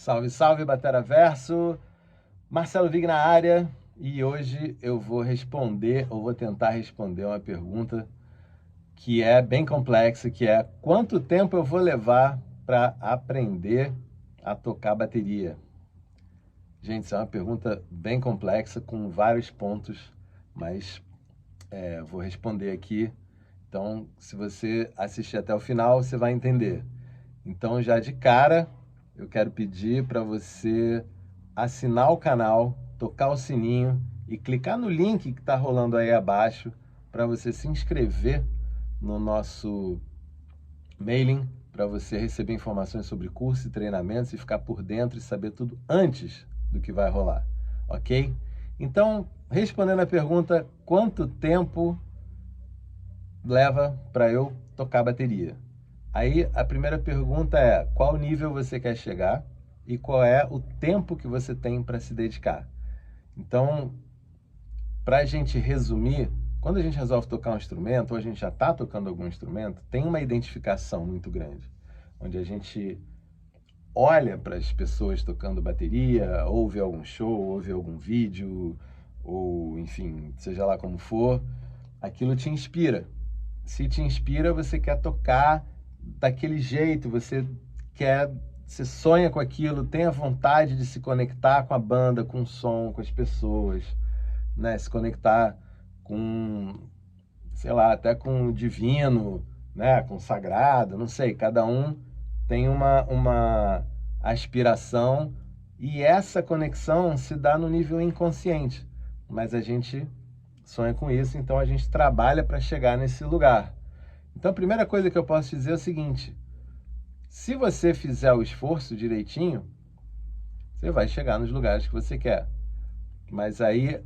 Salve, salve, Bateraverso! Marcelo Vig na área e hoje eu vou responder, ou vou tentar responder uma pergunta que é bem complexa, que é quanto tempo eu vou levar para aprender a tocar bateria? Gente, isso é uma pergunta bem complexa, com vários pontos, mas vou responder aqui. Então, se você assistir até o final, você vai entender. Então, já de cara, eu quero pedir para você assinar o canal, tocar o sininho e clicar no link que está rolando aí abaixo para você se inscrever no nosso mailing, para você receber informações sobre cursos e treinamentos e ficar por dentro e saber tudo antes do que vai rolar, ok? Então, respondendo a pergunta, quanto tempo leva para eu tocar bateria? Aí a primeira pergunta é, qual nível você quer chegar e qual é o tempo que você tem para se dedicar? Então, para a gente resumir, quando a gente resolve tocar um instrumento, ou a gente já está tocando algum instrumento, tem uma identificação muito grande, onde a gente olha para as pessoas tocando bateria, ouve algum show, ouve algum vídeo, ou enfim, seja lá como for, aquilo te inspira. Se te inspira, você quer tocar daquele jeito, você sonha com aquilo, tem a vontade de se conectar com a banda, com o som, com as pessoas, né? Se conectar com, sei lá, até com o divino, né? Com o sagrado, não sei, cada um tem uma aspiração e essa conexão se dá no nível inconsciente, mas a gente sonha com isso, então a gente trabalha para chegar nesse lugar. Então a primeira coisa que eu posso dizer é o seguinte, se você fizer o esforço direitinho, você vai chegar nos lugares que você quer. Mas aí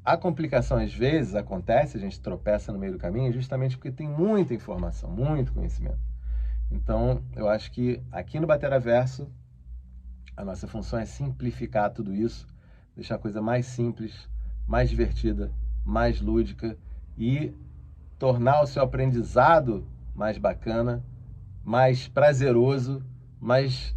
a complicação às vezes acontece, a gente tropeça no meio do caminho, justamente porque tem muita informação, muito conhecimento. Então eu acho que aqui no Bateraverso, a nossa função é simplificar tudo isso, deixar a coisa mais simples, mais divertida, mais lúdica e tornar o seu aprendizado mais bacana, mais prazeroso, mais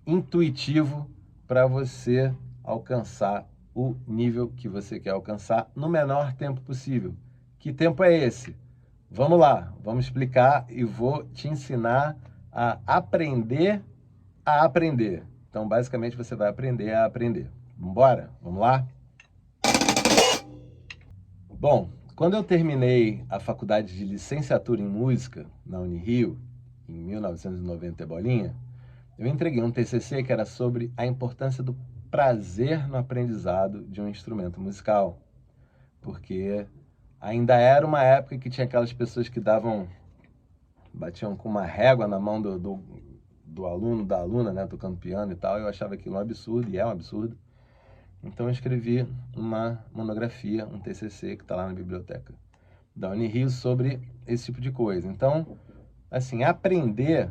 intuitivo para você alcançar o nível que você quer alcançar no menor tempo possível. Que tempo é esse? Vamos lá, vamos explicar e vou te ensinar a aprender a aprender. Então, basicamente, você vai aprender a aprender. Vambora? Vamos lá? Bom, quando eu terminei a faculdade de licenciatura em música na Unirio, em 1990 e bolinha, eu entreguei um TCC que era sobre a importância do prazer no aprendizado de um instrumento musical, porque ainda era uma época que tinha aquelas pessoas que batiam com uma régua na mão do aluno, da aluna, né, tocando piano e tal, eu achava aquilo um absurdo, e é um absurdo. Então eu escrevi uma monografia, um TCC, que está lá na biblioteca da Unirio sobre esse tipo de coisa. Então, assim, aprender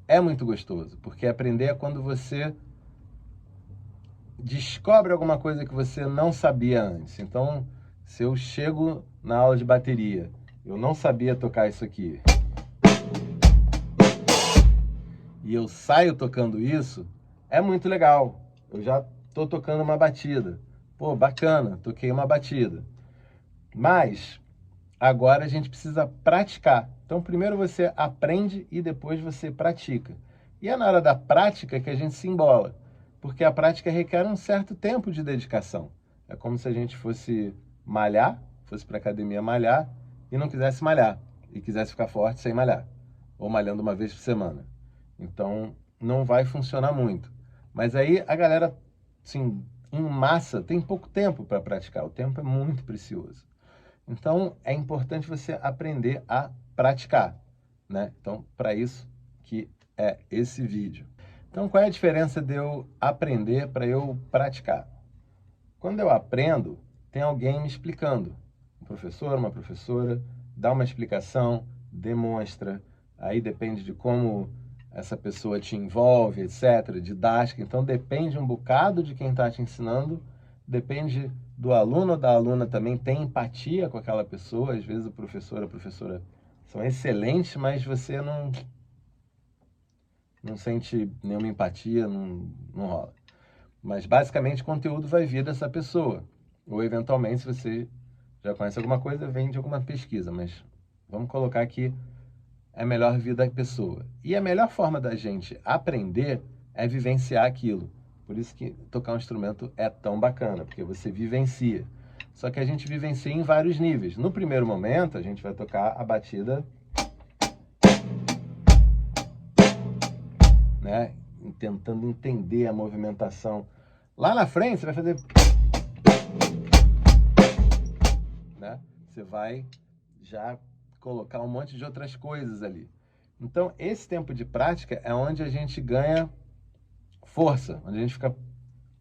é muito gostoso, porque aprender é quando você descobre alguma coisa que você não sabia antes. Então, se eu chego na aula de bateria, eu não sabia tocar isso aqui, e eu saio tocando isso, é muito legal. Eu já estou tocando uma batida. Pô, bacana, toquei uma batida. Mas agora a gente precisa praticar. Então, primeiro você aprende e depois você pratica. E é na hora da prática que a gente se embola, porque a prática requer um certo tempo de dedicação. É como se a gente fosse malhar, fosse para a academia malhar e não quisesse malhar, e quisesse ficar forte sem malhar, ou malhando uma vez por semana. Então, não vai funcionar muito. Mas aí a galera, assim, em massa, tem pouco tempo para praticar. O tempo é muito precioso. Então, é importante você aprender a praticar, né? Então, para isso que é esse vídeo. Então, qual é a diferença de eu aprender para eu praticar? Quando eu aprendo, tem alguém me explicando. Um professor, uma professora, dá uma explicação, demonstra, aí depende de como essa pessoa te envolve, etc., didática. Então, depende um bocado de quem está te ensinando, depende do aluno ou da aluna também, tem empatia com aquela pessoa. Às vezes o professor, a professora são excelentes, mas você não não sente nenhuma empatia, não rola. Mas basicamente o conteúdo vai vir dessa pessoa. Ou eventualmente, se você já conhece alguma coisa, vem de alguma pesquisa. Mas vamos colocar que é melhor vir da pessoa. E a melhor forma da gente aprender é vivenciar aquilo. Por isso que tocar um instrumento é tão bacana, porque você vivencia. Só que a gente vivencia em vários níveis. No primeiro momento, a gente vai tocar a batida, né? Tentando entender a movimentação. Lá na frente, você vai fazer... né? Você vai já colocar um monte de outras coisas ali. Então, esse tempo de prática é onde a gente ganha força, onde a gente fica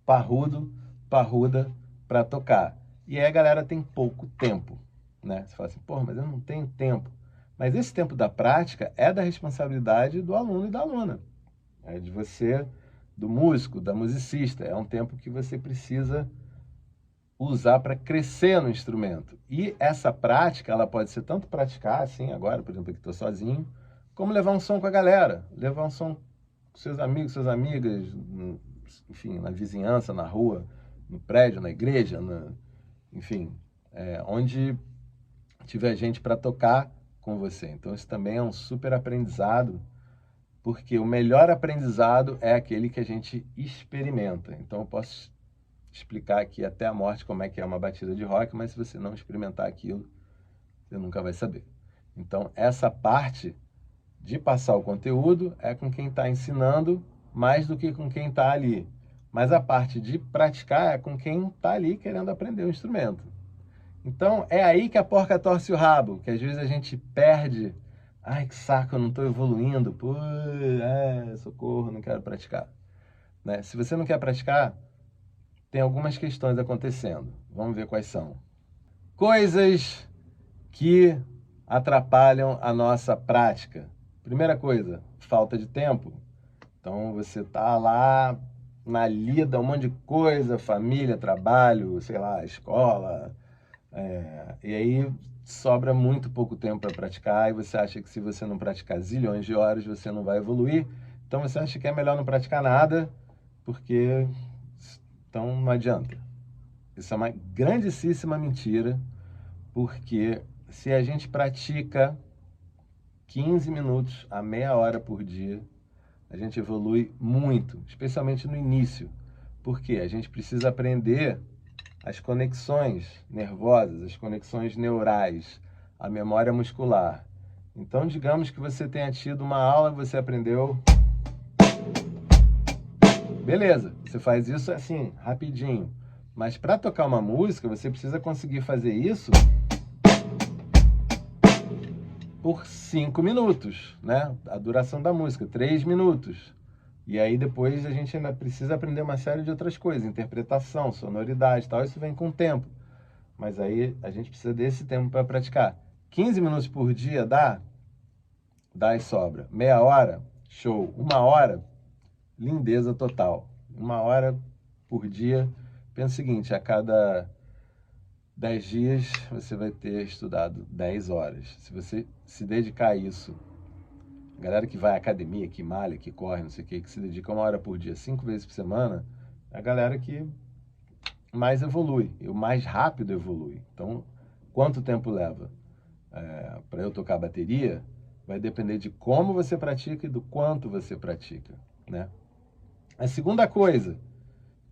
parrudo, parruda para tocar. E aí a galera tem pouco tempo, né? Você fala assim, pô, mas eu não tenho tempo. Mas esse tempo da prática é da responsabilidade do aluno e da aluna. É de você, do músico, da musicista. É um tempo que você precisa usar para crescer no instrumento. E essa prática, ela pode ser tanto praticar, assim, agora, por exemplo, que estou sozinho, como levar um som com a galera, levar um som com seus amigos, suas amigas, enfim, na vizinhança, na rua, no prédio, na igreja, enfim, onde tiver gente para tocar com você. Então, isso também é um super aprendizado, porque o melhor aprendizado é aquele que a gente experimenta. Então, eu posso explicar aqui até a morte como é que é uma batida de rock, mas se você não experimentar aquilo, você nunca vai saber. Então, essa parte de passar o conteúdo é com quem está ensinando mais do que com quem está ali. Mas a parte de praticar é com quem está ali querendo aprender o instrumento. Então, é aí que a porca torce o rabo, que às vezes a gente perde. Ai, que saco, eu não estou evoluindo. Pô, socorro, não quero praticar. Né? Se você não quer praticar, tem algumas questões acontecendo. Vamos ver quais são. Coisas que atrapalham a nossa prática. Primeira coisa, falta de tempo. Então você tá lá na lida, um monte de coisa, família, trabalho, sei lá, escola, e aí sobra muito pouco tempo para praticar e você acha que se você não praticar zilhões de horas, você não vai evoluir. Então você acha que é melhor não praticar nada, porque então não adianta. Isso é uma grandíssima mentira, porque se a gente pratica 15 minutos a meia hora por dia, a gente evolui muito, especialmente no início. Porque a gente precisa aprender as conexões nervosas, as conexões neurais, a memória muscular. Então, digamos que você tenha tido uma aula, você aprendeu... Beleza, você faz isso assim, rapidinho. Mas para tocar uma música, você precisa conseguir fazer isso por 5 minutos, né? A duração da música, 3 minutos. E aí depois a gente ainda precisa aprender uma série de outras coisas, interpretação, sonoridade e tal, isso vem com o tempo. Mas aí a gente precisa desse tempo para praticar. 15 minutos por dia dá? Dá e sobra. Meia hora? Show. Uma hora? Lindeza total. Uma hora por dia. Pensa o seguinte, a cada 10 dias você vai ter estudado 10 horas. Se você se dedicar a isso, a galera que vai à academia, que malha, que corre, não sei o que se dedica uma hora por dia, 5 vezes por semana, é a galera que mais evolui, e o mais rápido evolui. Então, quanto tempo leva para eu tocar bateria, vai depender de como você pratica e do quanto você pratica, né? A segunda coisa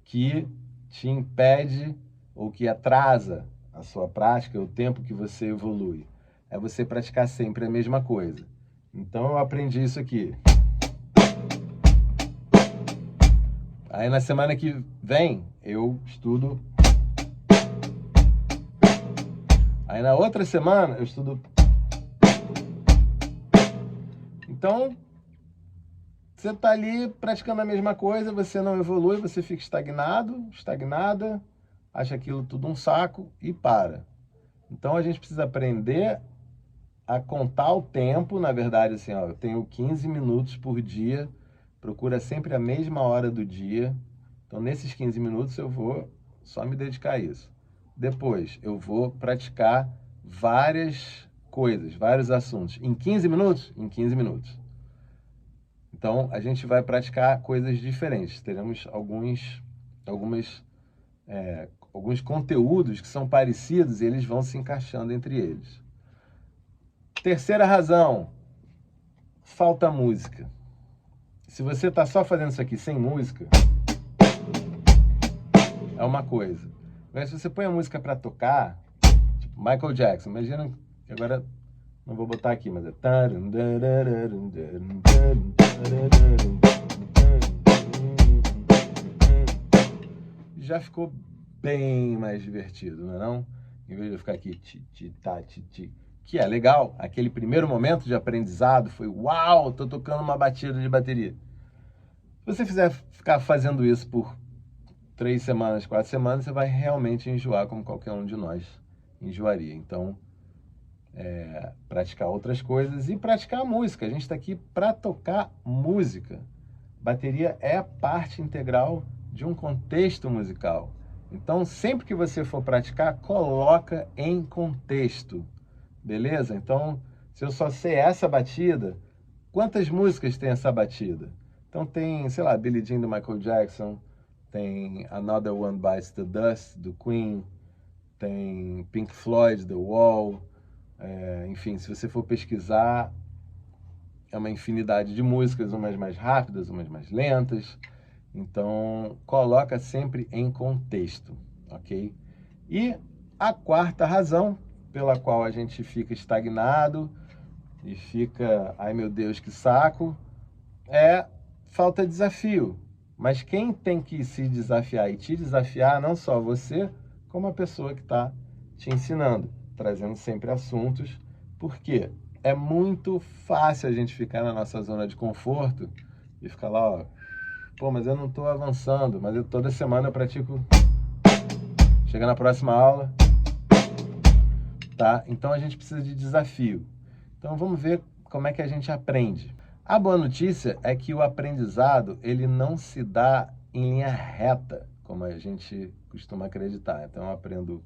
que te impede ou que atrasa a sua prática, o tempo que você evolui, é você praticar sempre a mesma coisa. Então eu aprendi isso aqui. Aí na semana que vem eu estudo. Aí na outra semana eu estudo. Então você está ali praticando a mesma coisa, você não evolui, você fica estagnado, estagnada, acha aquilo tudo um saco e para. Então a gente precisa aprender a contar o tempo, na verdade, assim, ó, eu tenho 15 minutos por dia, procura sempre a mesma hora do dia. Então nesses 15 minutos eu vou só me dedicar a isso. Depois eu vou praticar várias coisas, vários assuntos. Em 15 minutos? Em 15 minutos. Então, a gente vai praticar coisas diferentes. Teremos alguns conteúdos que são parecidos e eles vão se encaixando entre eles. Terceira razão, falta música. Se você está só fazendo isso aqui sem música, é uma coisa. Mas se você põe a música para tocar, tipo Michael Jackson, imagina que agora, não vou botar aqui, mas é... Já ficou bem mais divertido, não é não? Em vez de eu ficar aqui, que é legal, aquele primeiro momento de aprendizado foi, uau, tô tocando uma batida de bateria. Se você ficar fazendo isso por 3 semanas, 4 semanas, você vai realmente enjoar como qualquer um de nós enjoaria. Então, praticar outras coisas e praticar a música. A gente está aqui para tocar música. Bateria é parte integral de um contexto musical. Então, sempre que você for praticar, coloca em contexto, beleza? Então, se eu só sei essa batida, quantas músicas tem essa batida? Então tem, sei lá, Billie Jean do Michael Jackson, tem Another One Bites the Dust do Queen, tem Pink Floyd, The Wall, enfim, se você for pesquisar, é uma infinidade de músicas, umas mais rápidas, umas mais lentas. Então, coloca sempre em contexto, ok? E a quarta razão pela qual a gente fica estagnado e fica, ai meu Deus, que saco, é falta de desafio. Mas quem tem que se desafiar e te desafiar, não só você, como a pessoa que está te ensinando, trazendo sempre assuntos, porque é muito fácil a gente ficar na nossa zona de conforto e ficar lá, ó, pô, mas eu não estou avançando, mas toda semana eu pratico. Chega na próxima aula, tá? Então a gente precisa de desafio. Então vamos ver como é que a gente aprende. A boa notícia é que o aprendizado, ele não se dá em linha reta, como a gente costuma acreditar. Então eu aprendo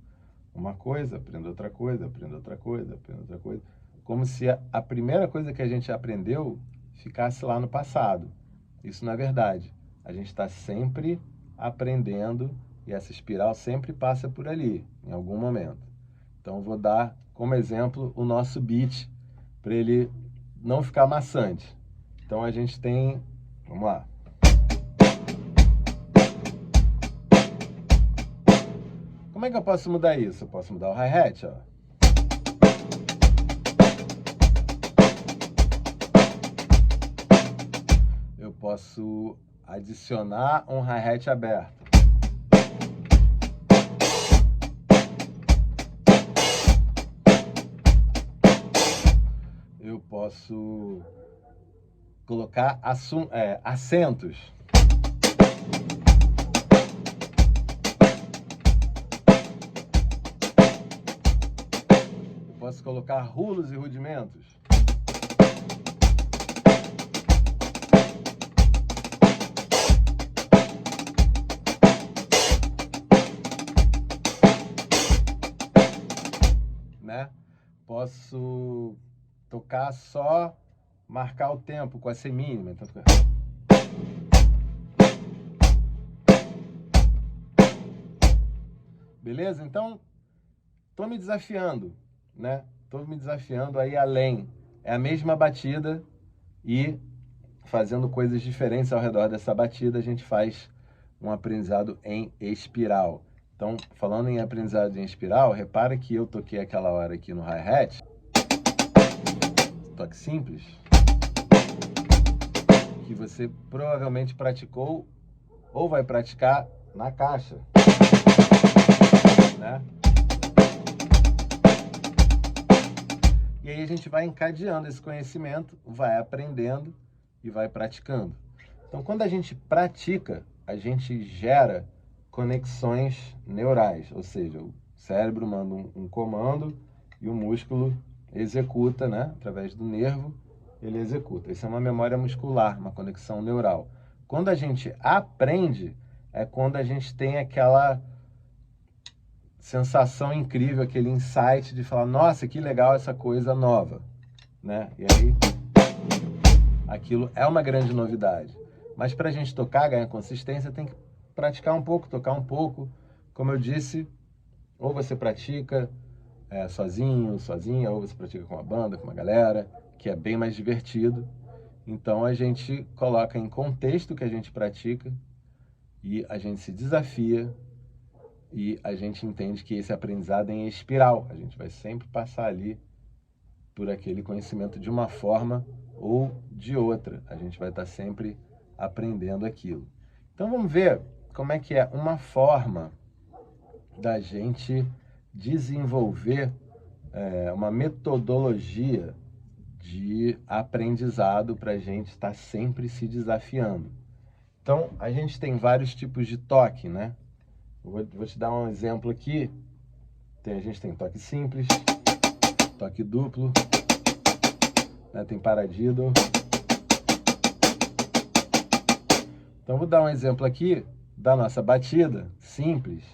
uma coisa, aprendo outra coisa, aprendo outra coisa, aprendo outra coisa, como se a primeira coisa que a gente aprendeu ficasse lá no passado. Isso não é verdade. A gente está sempre aprendendo e essa espiral sempre passa por ali, em algum momento. Então, eu vou dar como exemplo o nosso beat, para ele não ficar maçante. Então, a gente tem... Vamos lá. Como é que eu posso mudar isso? Eu posso mudar o hi-hat, ó. Eu posso adicionar um hi-hat aberto. Eu posso colocar acentos. Eu posso colocar rulos e rudimentos. Né? Posso tocar só, marcar o tempo com a semínima. Então fica... Beleza? Então, tô me desafiando, né? Tô me desafiando aí além. É a mesma batida e fazendo coisas diferentes ao redor dessa batida, a gente faz um aprendizado em espiral. Então, falando em aprendizado em espiral, repara que eu toquei aquela hora aqui no hi-hat, toque simples, que você provavelmente praticou ou vai praticar na caixa, né? E aí a gente vai encadeando esse conhecimento, vai aprendendo e vai praticando. Então, quando a gente pratica, a gente gera conexões neurais, ou seja, o cérebro manda um comando e o músculo executa, né? Através do nervo, ele executa. Isso é uma memória muscular, uma conexão neural. Quando a gente aprende, é quando a gente tem aquela sensação incrível, aquele insight de falar, nossa, que legal essa coisa nova, né? E aí aquilo é uma grande novidade. Mas para a gente tocar, ganhar consistência, tem que praticar um pouco, tocar um pouco. Como eu disse, ou você pratica sozinho, sozinha, ou você pratica com uma banda, com uma galera, que é bem mais divertido. Então a gente coloca em contexto o que a gente pratica e a gente se desafia e a gente entende que esse aprendizado é em espiral. A gente vai sempre passar ali por aquele conhecimento de uma forma ou de outra. A gente vai estar sempre aprendendo aquilo. Então vamos ver como é que é uma forma da gente desenvolver uma metodologia de aprendizado para a gente estar sempre se desafiando. Então, a gente tem vários tipos de toque, né? Vou te dar um exemplo aqui. A gente tem toque simples, toque duplo, né? Tem paradiddle. Então, vou dar um exemplo aqui da nossa batida simples,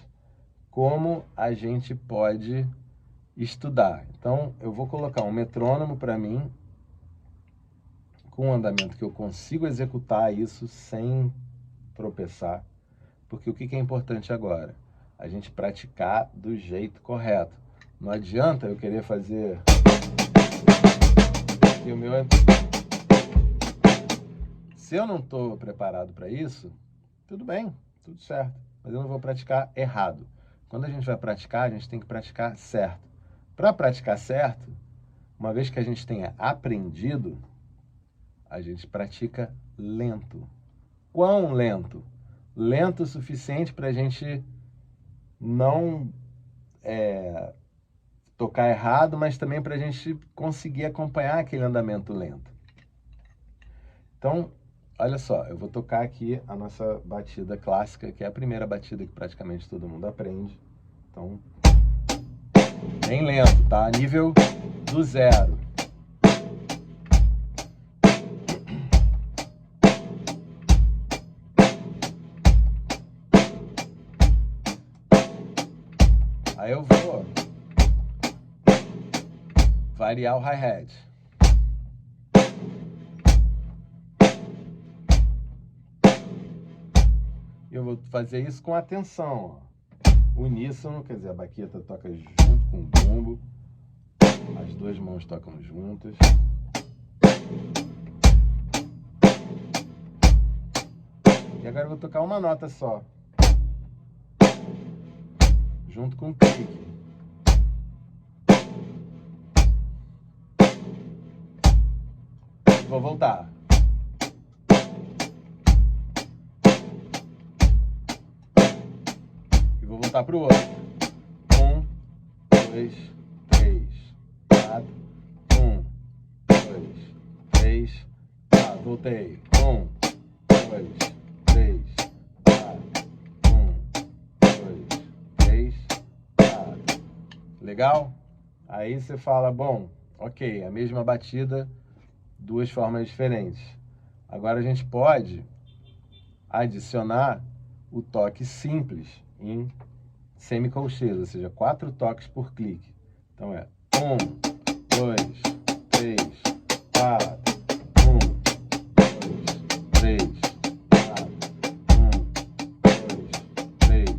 como a gente pode estudar. Então, eu vou colocar um metrônomo para mim, com um andamento que eu consigo executar isso sem tropeçar. Porque o que é importante agora? A gente praticar do jeito correto. Não adianta eu querer fazer... E o meu... Se eu não estou preparado para isso, tudo bem, tudo certo. Mas eu não vou praticar errado. Quando a gente vai praticar, a gente tem que praticar certo. Para praticar certo, uma vez que a gente tenha aprendido, a gente pratica lento. Quão lento? Lento o suficiente para a gente não tocar errado, mas também para a gente conseguir acompanhar aquele andamento lento. Então, olha só, eu vou tocar aqui a nossa batida clássica, que é a primeira batida que praticamente todo mundo aprende. Então, bem lento, tá? Nível do 0. Aí eu vou variar o hi-hat. Eu vou fazer isso com atenção, ó. Uníssono, quer dizer, a baqueta toca junto com o bumbo, as duas mãos tocam juntas. E agora eu vou tocar uma nota só, junto com o clique. Vou voltar. E vou voltar para o outro. 1, 2, 3, 4. 1, 2, 3, 4. Voltei. 1, 2, 3, 4. 1, 2, 3, 4. Legal? Aí você fala, bom, ok, a mesma batida, duas formas diferentes. Agora a gente pode adicionar o toque simples em semicolcheias, ou seja, 4 toques por clique. Então é 1, 2, 3, 4, 1, 2, 3, 4, 1, 2, 3,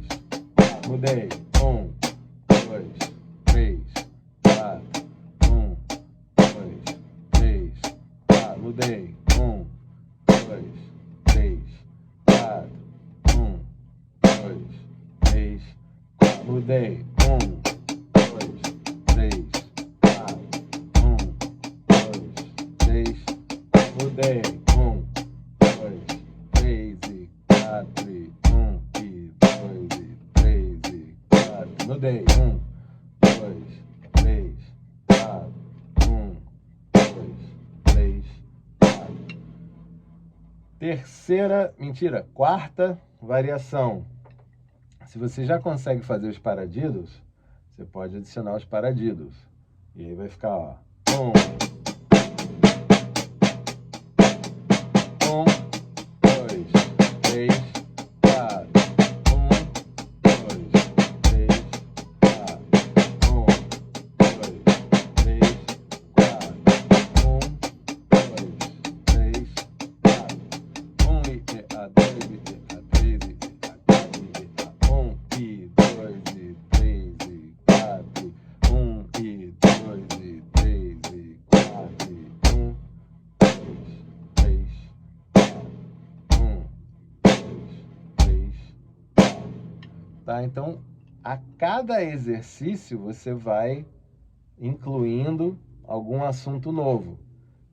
4. Mudei. 1, 2, 3, 4, 1, 2, 3, 4. Mudei. 1, 2, 3, 4, 1, 2, 3, 4. Mudei. 1, 2, 3, 4, 1, 2, 3, 4. Mudei. 1, 2, 3 e 4 e 1 e 2 e 3 e 4. Mudei. 1, 2, 3, 4, 1, 2, 3, 4. Quarta variação. Se você já consegue fazer os paradiddles, você pode adicionar os paradiddles. E aí vai ficar, ó, 1, 2, 3, 4. 1, 2, 3, 4. 1, 2, 3, 4. 1, 2, 3, A2 e A3 e A4 e A1 e 2 e 3 e 4 1 e 2 e 3 e 4 e 1 2 3 4 1 2 3 4. Tá? Então, a cada exercício você vai incluindo algum assunto novo.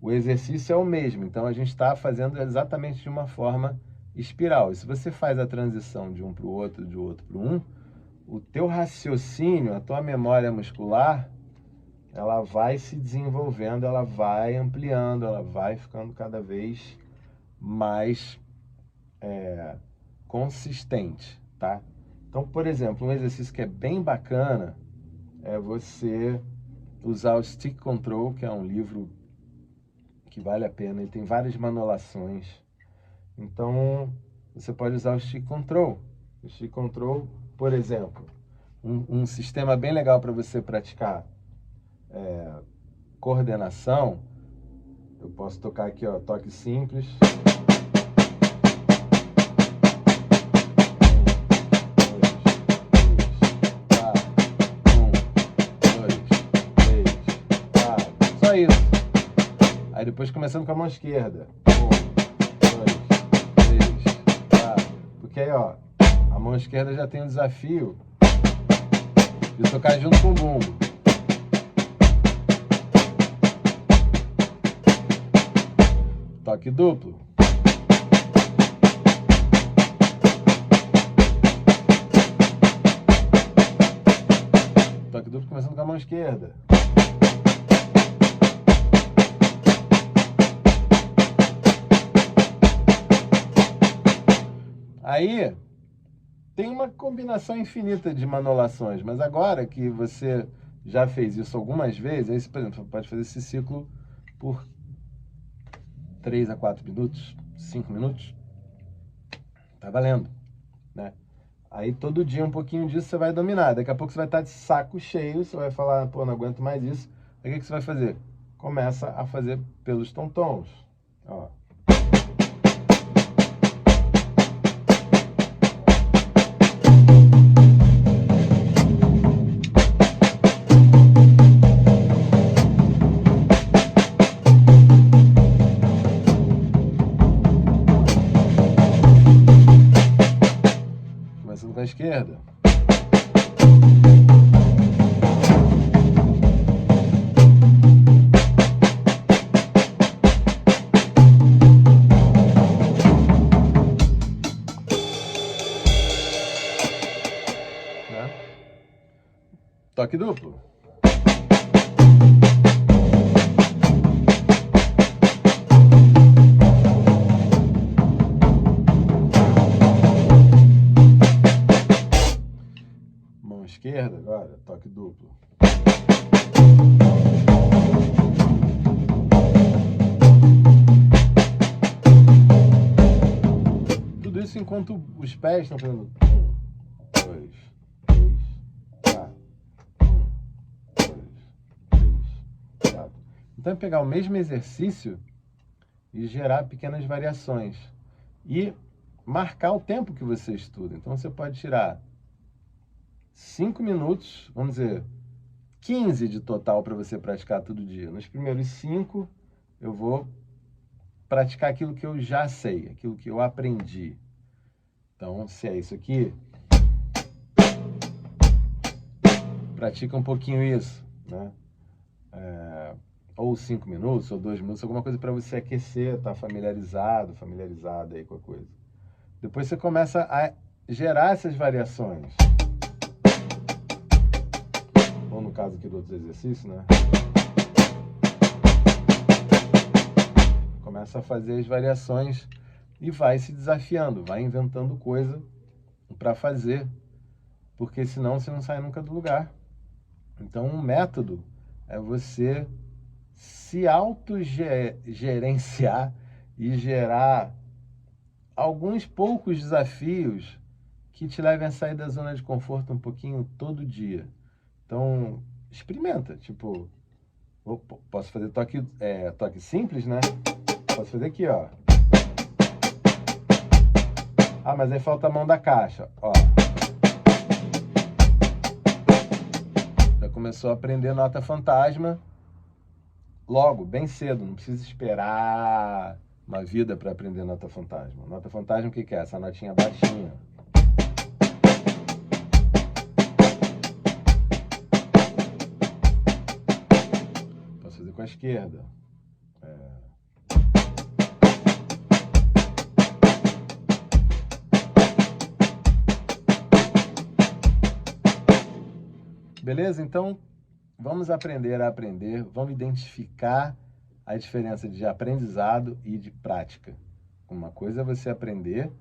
O exercício é o mesmo, então a gente está fazendo exatamente de uma forma espiral. E se você faz a transição de um para o outro, de outro para um, o teu raciocínio, a tua memória muscular, ela vai se desenvolvendo, ela vai ampliando, ela vai ficando cada vez mais consistente, tá? Então, por exemplo, um exercício que é bem bacana é você usar o Stick Control, que é um livro que vale a pena, ele tem várias manolações. Então, você pode usar o Stick Control. O Stick Control, por exemplo, um sistema bem legal para você praticar coordenação. Eu posso tocar aqui, ó, toque simples. Só isso. Aí depois começando com a mão esquerda. 1, 2, 3, 4. Porque aí, ó, a mão esquerda já tem o desafio de tocar junto com o bumbo. Toque duplo. Toque duplo começando com a mão esquerda. Aí, tem uma combinação infinita de manolações, mas agora que você já fez isso algumas vezes, aí você, por exemplo, pode fazer esse ciclo por 3 a 4 minutos, 5 minutos, tá valendo, né? Aí todo dia um pouquinho disso você vai dominar, daqui a pouco você vai estar de saco cheio, você vai falar, pô, não aguento mais isso, aí o que você vai fazer? Começa a fazer pelos tontons, ó. Começando com a esquerda. Né? Toque duplo. Esquerda agora, toque duplo. Tudo isso enquanto os pés estão fazendo 1, 2, 3, 4. 1, 2, 3, 4. Então é pegar o mesmo exercício e gerar pequenas variações. E marcar o tempo que você estuda. Então você pode tirar 5 minutos, vamos dizer, 15 de total para você praticar todo dia. Nos primeiros 5, eu vou praticar aquilo que eu já sei, aquilo que eu aprendi. Então, se é isso aqui, pratica um pouquinho isso, né? Ou 5 minutos, ou 2 minutos, alguma coisa para você aquecer, tá familiarizado aí com a coisa. Depois você começa a gerar essas variações. Ou no caso aqui do outro exercício, né? Começa a fazer as variações e vai se desafiando, vai inventando coisa para fazer, porque senão você não sai nunca do lugar. Então, um método é você se autogerenciar e gerar alguns poucos desafios que te levem a sair da zona de conforto um pouquinho todo dia. Então, experimenta, tipo, posso fazer toque simples, né? Posso fazer aqui, ó. Ah, mas aí falta a mão da caixa. Ó. Já começou a aprender nota fantasma logo, bem cedo. Não precisa esperar uma vida para aprender nota fantasma. Nota fantasma o que é? Essa notinha baixinha. Posso fazer com a esquerda. Beleza? Então, vamos aprender a aprender, vamos identificar a diferença de aprendizado e de prática. Uma coisa é você aprender,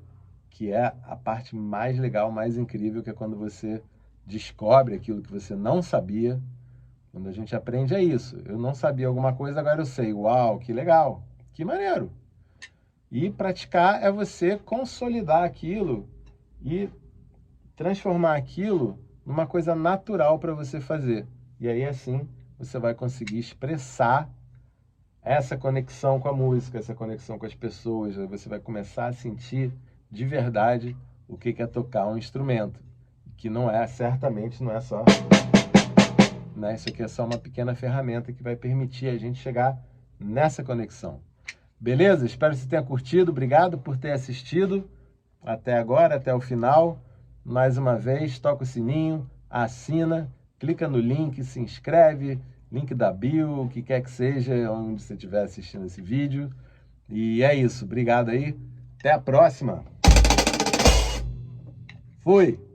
que é a parte mais legal, mais incrível, que é quando você descobre aquilo que você não sabia. Quando a gente aprende é isso. Eu não sabia alguma coisa, agora eu sei. Uau, que legal, que maneiro. E praticar é você consolidar aquilo e transformar aquilo numa coisa natural para você fazer. E aí, assim, você vai conseguir expressar essa conexão com a música, essa conexão com as pessoas. Você vai começar a sentir de verdade o que é tocar um instrumento. Que não é, certamente, não é só... Né? Isso aqui é só uma pequena ferramenta que vai permitir a gente chegar nessa conexão. Beleza? Espero que você tenha curtido. Obrigado por ter assistido até agora, até o final. Mais uma vez, toca o sininho, assina, clica no link, se inscreve, link da bio, o que quer que seja, onde você estiver assistindo esse vídeo. E é isso, obrigado aí, até a próxima. Fui!